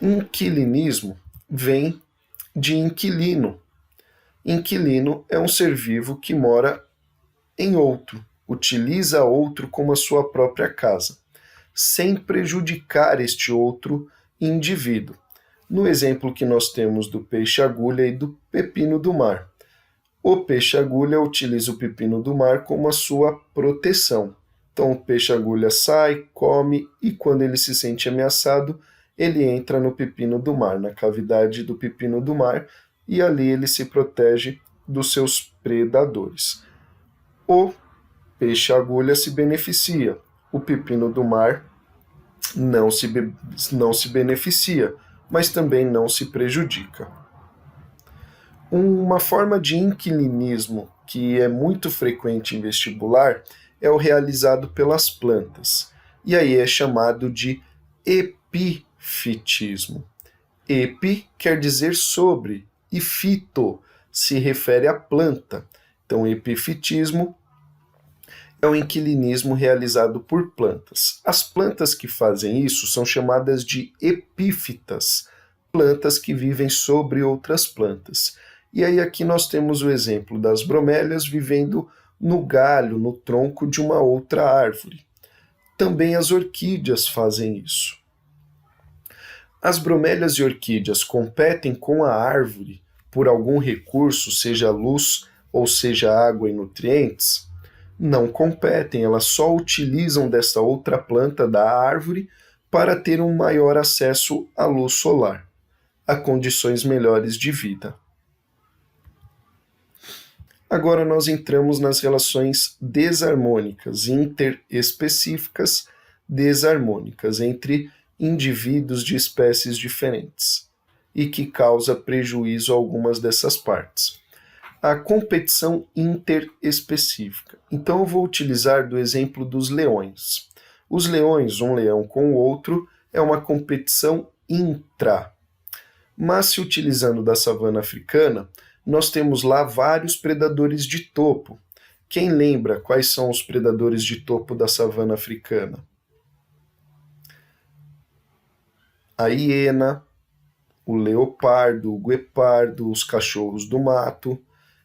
Inquilinismo vem de inquilino. Inquilino é um ser vivo que mora em outro, utiliza outro como a sua própria casa, sem prejudicar este outro indivíduo. No exemplo que nós temos do peixe-agulha e do pepino do mar. O peixe-agulha utiliza o pepino do mar como a sua proteção. Então o peixe-agulha sai, come e quando ele se sente ameaçado, ele entra no pepino do mar, na cavidade do pepino do mar, e ali ele se protege dos seus predadores. O peixe-agulha se beneficia, o pepino do mar não se beneficia, mas também não se prejudica. Uma forma de inquilinismo que é muito frequente em vestibular é o realizado pelas plantas, e aí é chamado de epifitismo. Epi quer dizer sobre, e fito se refere à planta. Então, epifitismo é o inquilinismo realizado por plantas. As plantas que fazem isso são chamadas de epífitas, plantas que vivem sobre outras plantas. E aí aqui nós temos o exemplo das bromélias vivendo no galho, no tronco de uma outra árvore. Também as orquídeas fazem isso. As bromélias e orquídeas competem com a árvore por algum recurso, seja luz ou seja água e nutrientes? Não competem, elas só utilizam dessa outra planta da árvore para ter um maior acesso à luz solar, a condições melhores de vida. Agora nós entramos nas relações desarmônicas, interespecíficas desarmônicas, entre indivíduos de espécies diferentes, e que causa prejuízo a algumas dessas partes. A competição interespecífica. Então eu vou utilizar do exemplo dos leões. Os leões, um leão com o outro, é uma competição intra. Mas se utilizando da savana africana, nós temos lá vários predadores de topo. Quem lembra quais são os predadores de topo da savana africana? A hiena, o leopardo, o guepardo, os cachorros do mato.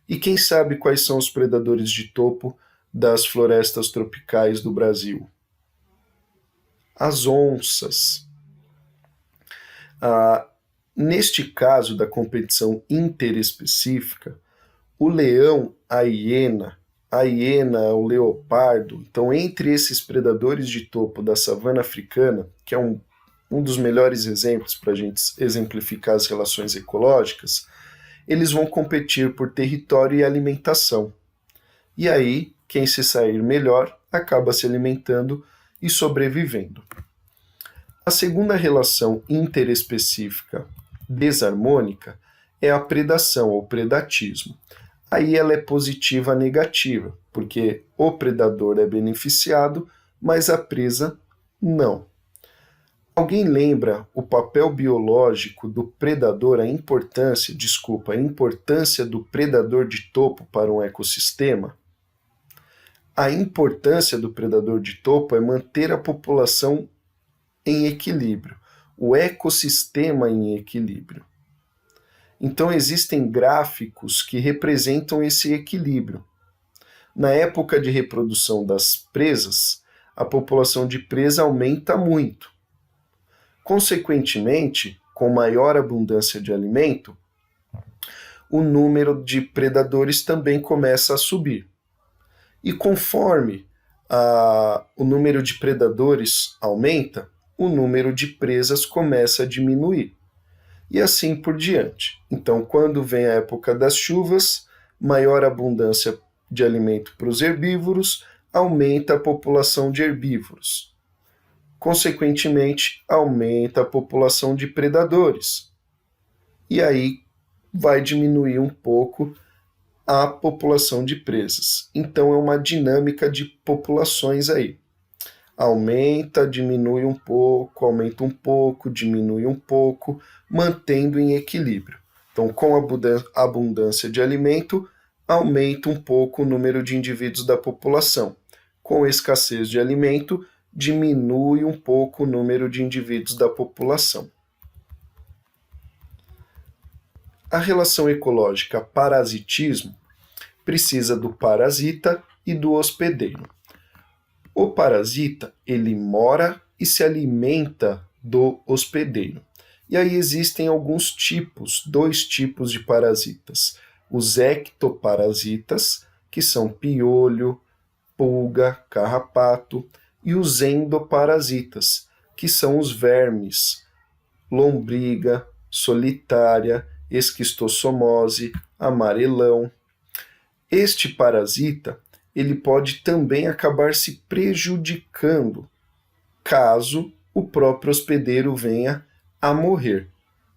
E quem sabe quais são os predadores de topo das florestas tropicais do Brasil? As onças. Neste caso da competição interespecífica, o leão, a hiena, o leopardo, então entre esses predadores de topo da savana africana, que é um dos melhores exemplos para a gente exemplificar as relações ecológicas, eles vão competir por território e alimentação. E aí, quem se sair melhor acaba se alimentando e sobrevivendo. A segunda relação interespecífica desarmônica é a predação ou predatismo. Aí ela é positiva negativa, porque o predador é beneficiado, mas a presa não. Alguém lembra o papel biológico do predador, a importância do predador de topo para um ecossistema? A importância do predador de topo é manter a população em equilíbrio, o ecossistema em equilíbrio. Então existem gráficos que representam esse equilíbrio. Na época de reprodução das presas, a população de presa aumenta muito. Consequentemente, com maior abundância de alimento, o número de predadores também começa a subir. E conforme o número de predadores aumenta, o número de presas começa a diminuir. E assim por diante. Então, quando vem a época das chuvas, maior abundância de alimento para os herbívoros, aumenta a população de herbívoros. Consequentemente, aumenta a população de predadores. E aí vai diminuir um pouco a população de presas. Então é uma dinâmica de populações aí. Aumenta, diminui um pouco, aumenta um pouco, diminui um pouco, mantendo em equilíbrio. Então, com a abundância de alimento, aumenta um pouco o número de indivíduos da população. Com a escassez de alimento, diminui um pouco o número de indivíduos da população. A relação ecológica parasitismo precisa do parasita e do hospedeiro. O parasita, ele mora e se alimenta do hospedeiro. E aí existem alguns tipos, 2 tipos de parasitas. Os ectoparasitas, que são piolho, pulga, carrapato, e os endoparasitas, que são os vermes, lombriga, solitária, esquistossomose, amarelão. Este parasita, ele pode também acabar se prejudicando caso o próprio hospedeiro venha a morrer.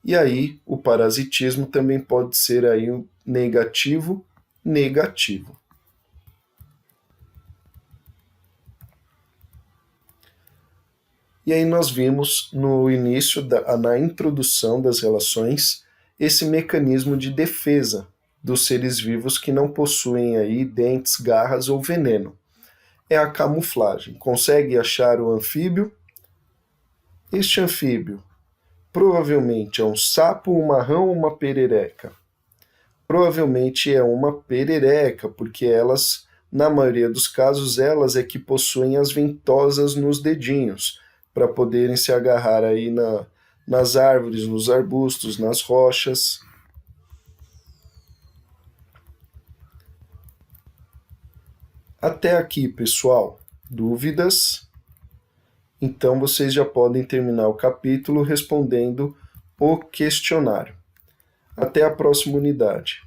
E aí o parasitismo também pode ser aí um negativo. E aí nós vimos no início, na introdução das relações, esse mecanismo de defesa dos seres vivos que não possuem aí dentes, garras ou veneno. É a camuflagem. Consegue achar o anfíbio? Este anfíbio provavelmente é um sapo, um marrão ou uma perereca? Provavelmente é uma perereca, porque elas, na maioria dos casos, elas é que possuem as ventosas nos dedinhos, para poderem se agarrar aí nas árvores, nos arbustos, nas rochas. Até aqui, pessoal. Dúvidas? Então vocês já podem terminar o capítulo respondendo o questionário. Até a próxima unidade.